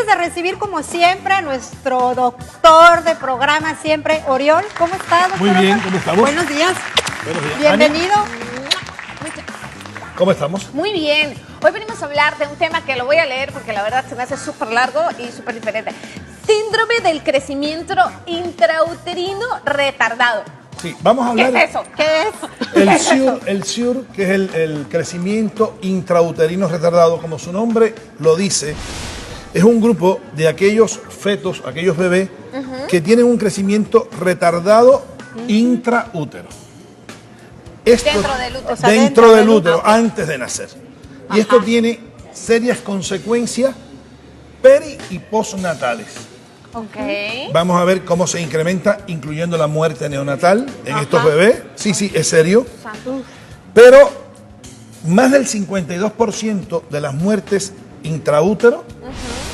de recibir como siempre a nuestro doctor de programa siempre, Oriol. ¿Cómo estás, doctor? Muy bien, ¿cómo estamos? Buenos días. Buenos días. Bienvenido. ¿Cómo estamos? Muy bien. Hoy venimos a hablar de un tema que lo voy a leer porque la verdad se me hace súper largo y súper diferente. Síndrome del crecimiento intrauterino retardado. Sí, vamos a hablar. ¿Qué es eso? ¿Qué es? El SIUR, que es el crecimiento intrauterino retardado, como su nombre lo dice, es un grupo de aquellos fetos, aquellos bebés, que tienen un crecimiento retardado intraútero. Esto, Dentro del útero. O sea, dentro del útero, útero. antes de nacer. Y esto tiene serias consecuencias peri y postnatales. Ok. Vamos a ver cómo se incrementa, incluyendo la muerte neonatal en estos bebés. Sí, es serio. Pero más del 52% de las muertes intraútero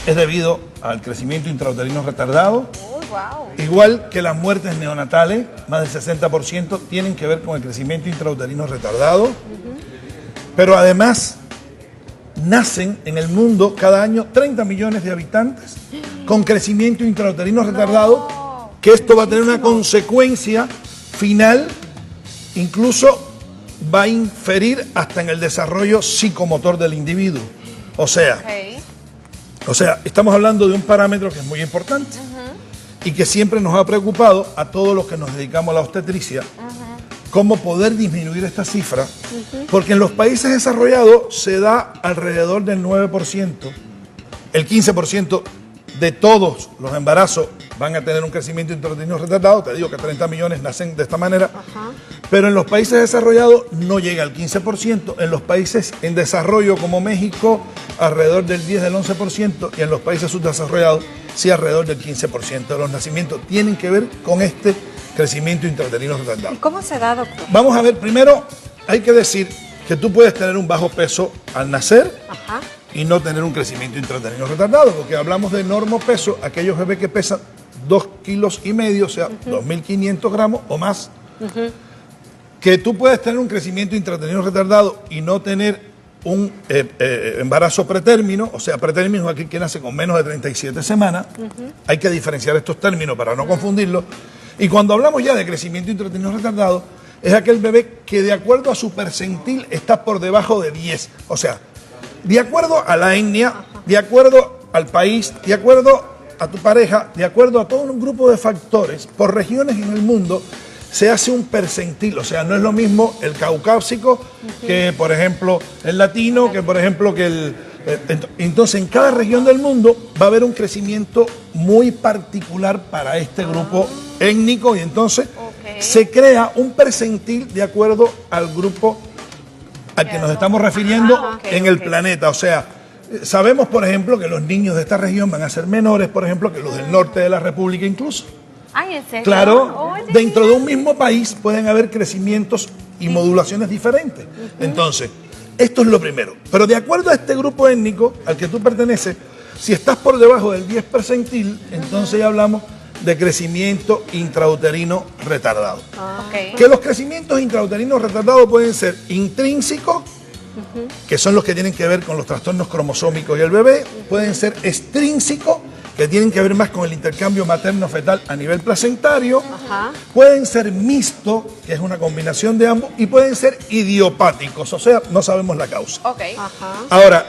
es debido al crecimiento intrauterino retardado. Uy, wow. Igual que las muertes neonatales, más del 60% tienen que ver con el crecimiento intrauterino retardado. Pero además, nacen en el mundo cada año 30 millones de habitantes con crecimiento intrauterino retardado, que esto va a tener una consecuencia final, incluso va a inferir hasta en el desarrollo psicomotor del individuo. O sea, estamos hablando de un parámetro que es muy importante y que siempre nos ha preocupado a todos los que nos dedicamos a la obstetricia, cómo poder disminuir esta cifra, porque en los países desarrollados se da alrededor del 9%, el 15% de todos los embarazos van a tener un crecimiento intrauterino retardado. Te digo que 30 millones nacen de esta manera, pero en los países desarrollados no llega al 15%, en los países en desarrollo como México alrededor del 10, del 11%, y en los países subdesarrollados sí alrededor del 15% de los nacimientos tienen que ver con este crecimiento intrauterino retardado. ¿Y cómo se da, doctor? Vamos a ver, primero hay que decir que tú puedes tener un bajo peso al nacer y no tener un crecimiento intrauterino retardado, porque hablamos de normopeso, aquellos bebés que pesan 2,5 kilos, o sea, 2.500 gramos o más, que tú puedes tener un crecimiento intrauterino retardado y no tener un embarazo pretérmino, o sea, pretérmino es aquel que nace con menos de 37 semanas. Hay que diferenciar estos términos para no confundirlos. Y cuando hablamos ya de crecimiento intrauterino retardado, es aquel bebé que de acuerdo a su percentil está por debajo de 10. O sea, de acuerdo a la etnia, de acuerdo al país, de acuerdo a tu pareja, de acuerdo a todo un grupo de factores, por regiones en el mundo, se hace un percentil. O sea, no es lo mismo el caucásico que, por ejemplo, el latino, que, por ejemplo, que el... Entonces, en cada región del mundo va a haber un crecimiento muy particular para este grupo étnico, y entonces se crea un percentil de acuerdo al grupo al que nos estamos refiriendo en el planeta. O sea, sabemos, por ejemplo, que los niños de esta región van a ser menores, por ejemplo, que los del norte de la República incluso. Ay, ¿en serio? Claro, Oye. dentro de un mismo país pueden haber crecimientos y modulaciones diferentes. Entonces, esto es lo primero. Pero de acuerdo a este grupo étnico al que tú perteneces, si estás por debajo del 10 percentil, entonces ya hablamos de crecimiento intrauterino retardado. Que los crecimientos intrauterinos retardados pueden ser intrínsecos, que son los que tienen que ver con los trastornos cromosómicos y el bebé, pueden ser extrínsecos, que tienen que ver más con el intercambio materno-fetal a nivel placentario, pueden ser mixtos, que es una combinación de ambos, y pueden ser idiopáticos, o sea, no sabemos la causa. Ahora,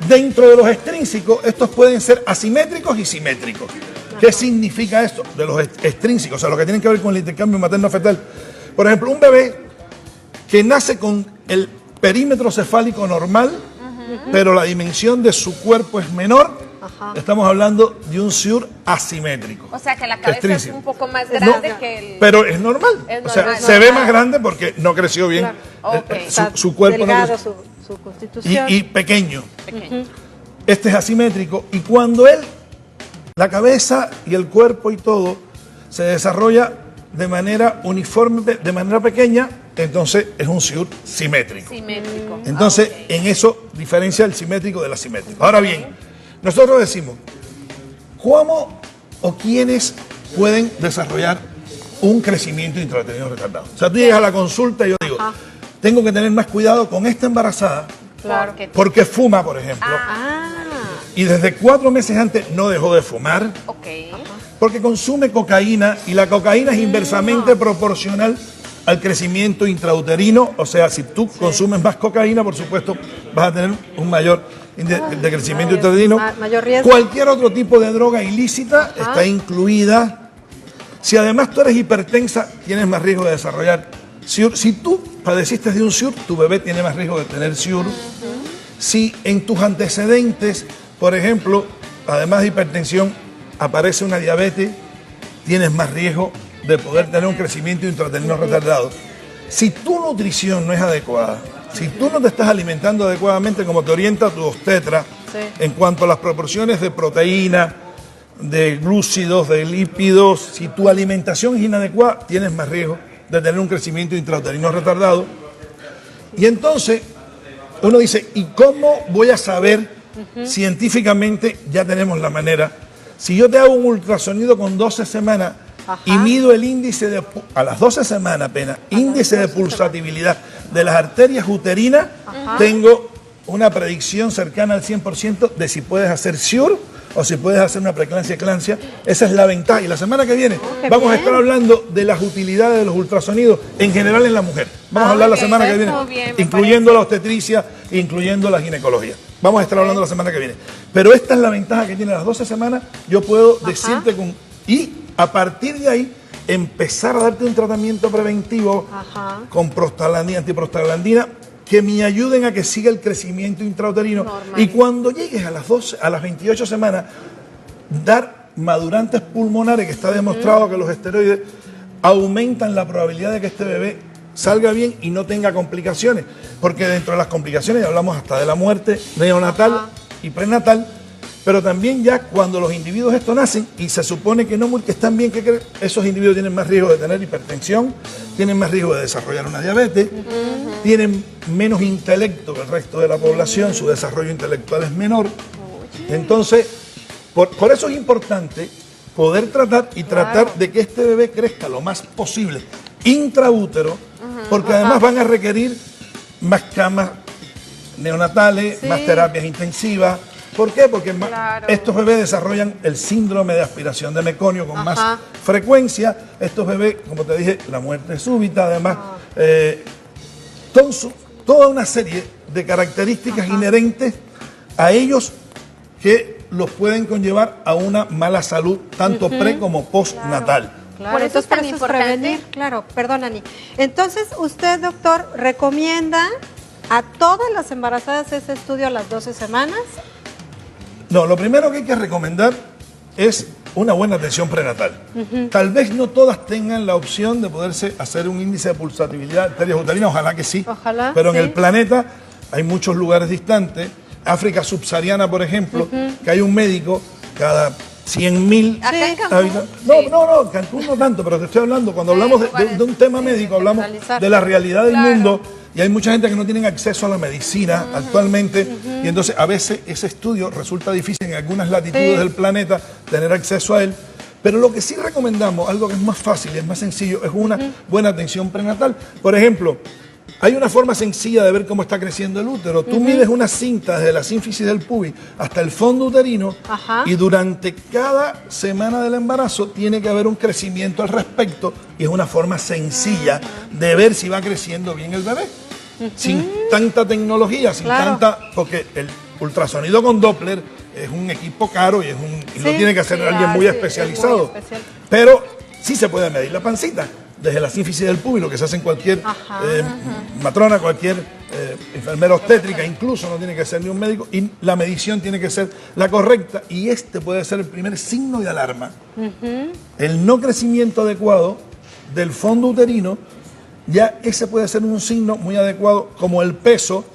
dentro de los extrínsecos, estos pueden ser asimétricos y simétricos. ¿Qué significa esto? De los extrínsecos, o sea, lo que tienen que ver con el intercambio materno-fetal. Por ejemplo, un bebé que nace con el perímetro cefálico normal, pero la dimensión de su cuerpo es menor, estamos hablando de un SIUR asimétrico. O sea, que la cabeza es un poco más grande que el... Pero es normal. Es o sea, normal. se ve más grande porque no creció bien. Su cuerpo delgado, no creció. su constitución. Y pequeño. Este es asimétrico. Y cuando la cabeza y el cuerpo y todo se desarrolla de manera uniforme, de manera pequeña, entonces es un SIUR simétrico. Entonces, en eso diferencia el simétrico del asimétrico. Ahora bien, nosotros decimos, ¿cómo o quiénes pueden desarrollar un crecimiento intrauterino retardado? O sea, tú llegas a la consulta y yo digo, tengo que tener más cuidado con esta embarazada Claro. porque fuma, por ejemplo. y desde 4 meses antes no dejó de fumar, Ok. porque consume cocaína y la cocaína es inversamente proporcional al crecimiento intrauterino. O sea, si tú consumes más cocaína, por supuesto, vas a tener un mayor de crecimiento intrauterino. Mayor riesgo. Cualquier otro tipo de droga ilícita está incluida. Si además tú eres hipertensa, tienes más riesgo de desarrollar SIUR. Si tú padeciste de un SIUR, tu bebé tiene más riesgo de tener SIUR. Si en tus antecedentes, por ejemplo, además de hipertensión, aparece una diabetes, tienes más riesgo de poder tener un crecimiento intrauterino retardado. Si tu nutrición no es adecuada, si tú no te estás alimentando adecuadamente como te orienta tu obstetra, en cuanto a las proporciones de proteína, de glúcidos, de lípidos, si tu alimentación es inadecuada, tienes más riesgo de tener un crecimiento intrauterino retardado. Y entonces uno dice, ¿y cómo voy a saber científicamente? Ya tenemos la manera. Si yo te hago un ultrasonido con 12 semanas y mido el índice de, a las 12 semanas apenas, índice de pulsatividad de las arterias uterinas, tengo una predicción cercana al 100% de si puedes hacer SIUR o si puedes hacer una preeclampsia. Esa es la ventaja. Y la semana que viene vamos a estar hablando de las utilidades de los ultrasonidos en general en la mujer. Vamos a hablar la semana que viene, incluyendo la obstetricia, incluyendo la ginecología. Vamos a estar hablando la semana que viene. Pero esta es la ventaja que tiene las 12 semanas. Yo puedo decirte y a partir de ahí empezar a darte un tratamiento preventivo con prostaglandina, antiprostaglandina, que me ayuden a que siga el crecimiento intrauterino. Y cuando llegues a las 12, a las 28 semanas, dar madurantes pulmonares, que está demostrado que los esteroides aumentan la probabilidad de que este bebé salga bien y no tenga complicaciones. Porque dentro de las complicaciones hablamos hasta de la muerte neonatal y prenatal, pero también ya cuando los individuos estos nacen y se supone que no, que están bien, que esos individuos tienen más riesgo de tener hipertensión, tienen más riesgo de desarrollar una diabetes, tienen menos intelecto que el resto de la población, su desarrollo intelectual es menor. Entonces, por eso es importante poder tratar de que este bebé crezca lo más posible intraútero, porque además van a requerir más camas neonatales, más terapias intensivas. ¿Por qué? Porque estos bebés desarrollan el síndrome de aspiración de meconio con más frecuencia. Estos bebés, como te dije, la muerte súbita, además, toda una serie de características inherentes a ellos que los pueden conllevar a una mala salud, tanto pre como postnatal. Claro, Por eso es tan importante. prevenir. Claro, perdón, Ani. Entonces, usted, doctor, recomienda a todas las embarazadas ese estudio a las 12 semanas. No, lo primero que hay que recomendar es una buena atención prenatal. Tal vez no todas tengan la opción de poderse hacer un índice de pulsatividad de arterias uterinas, ojalá que sí. Ojalá, pero en sí. el planeta hay muchos lugares distantes. África subsahariana, por ejemplo, que hay un médico cada 100.000 Acá en Cancún. habitantes. No, Cancún no tanto, pero te estoy hablando, cuando hablamos de un tema médico, hablamos de la realidad del mundo. Y hay mucha gente que no tiene acceso a la medicina actualmente, y entonces a veces ese estudio resulta difícil en algunas latitudes del planeta tener acceso a él. Pero lo que sí recomendamos, algo que es más fácil y es más sencillo, es una buena atención prenatal. Por ejemplo, hay una forma sencilla de ver cómo está creciendo el útero. Tú mides una cinta desde la sínfisis del pubis hasta el fondo uterino y durante cada semana del embarazo tiene que haber un crecimiento al respecto y es una forma sencilla de ver si va creciendo bien el bebé. Sin tanta tecnología, sin tanta... Porque el ultrasonido con Doppler es un equipo caro y lo tiene que hacer alguien muy especializado. Pero sí se puede medir la pancita desde la sínfisis del pubis, lo que se hace en cualquier matrona, cualquier enfermera obstétrica, incluso no tiene que ser ni un médico, y la medición tiene que ser la correcta, y este puede ser el primer signo de alarma. El no crecimiento adecuado del fondo uterino, ya ese puede ser un signo muy adecuado, como el peso.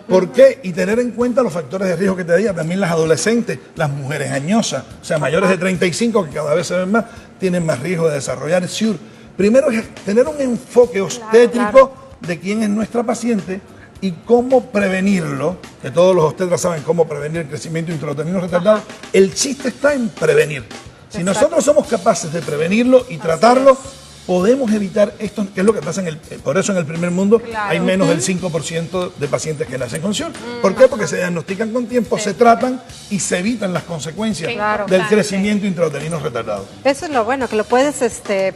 ¿Por qué? Y tener en cuenta los factores de riesgo que te diga, también las adolescentes, las mujeres añosas, o sea, mayores de 35, que cada vez se ven más, tienen más riesgo de desarrollar SIUR. Primero es tener un enfoque obstétrico de quién es nuestra paciente y cómo prevenirlo, que todos los obstetras saben cómo prevenir el crecimiento intrauterino retardado. El chiste está en prevenir. Si nosotros somos capaces de prevenirlo y tratarlo, podemos evitar esto, que es lo que pasa por eso en el primer mundo Claro. hay menos del 5% de pacientes que nacen con SIOL. ¿Por qué? Porque se diagnostican con tiempo, se tratan y se evitan las consecuencias Claro. del crecimiento intrauterino retardado. Eso es lo bueno, que lo puedes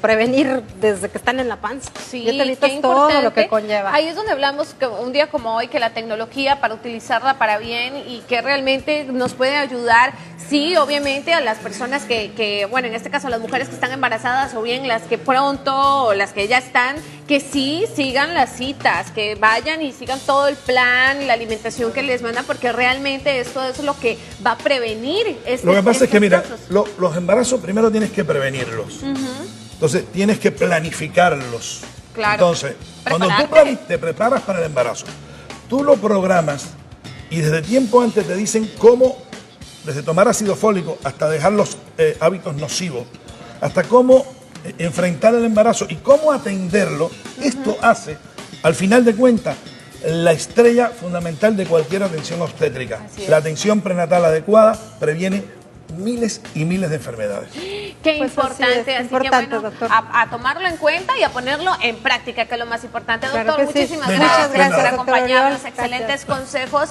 prevenir desde que están en la panza. Sí, Ya te evitas qué todo lo importante. que conlleva. Ahí es donde hablamos que un día como hoy que la tecnología para utilizarla para bien y que realmente nos puede ayudar, sí, obviamente a las personas que, bueno, en este caso las mujeres que están embarazadas o bien las que pronto o las que ya están, que sí sigan las citas, que vayan y sigan todo el plan y la alimentación que les mandan, porque realmente esto es lo que va a prevenir Lo que pasa es que, mira, casos. los embarazos primero tienes que prevenirlos. Entonces, tienes que planificarlos. Claro. Entonces, cuando tú Prepararte. te preparas para el embarazo, tú lo programas y desde tiempo antes te dicen cómo, desde tomar ácido fólico hasta dejar los hábitos nocivos, hasta cómo enfrentar el embarazo y cómo atenderlo. Esto hace, al final de cuentas, la estrella fundamental de cualquier atención obstétrica. Así es. La atención prenatal adecuada previene miles y miles de enfermedades. Qué Pues importante, así es, así importante, que bueno, doctor. a tomarlo en cuenta y a ponerlo en práctica, que es lo más importante. Claro Doctor, que sí. muchísimas De gracias nada, por doctor acompañarnos, Oriol. excelentes Gracias. consejos.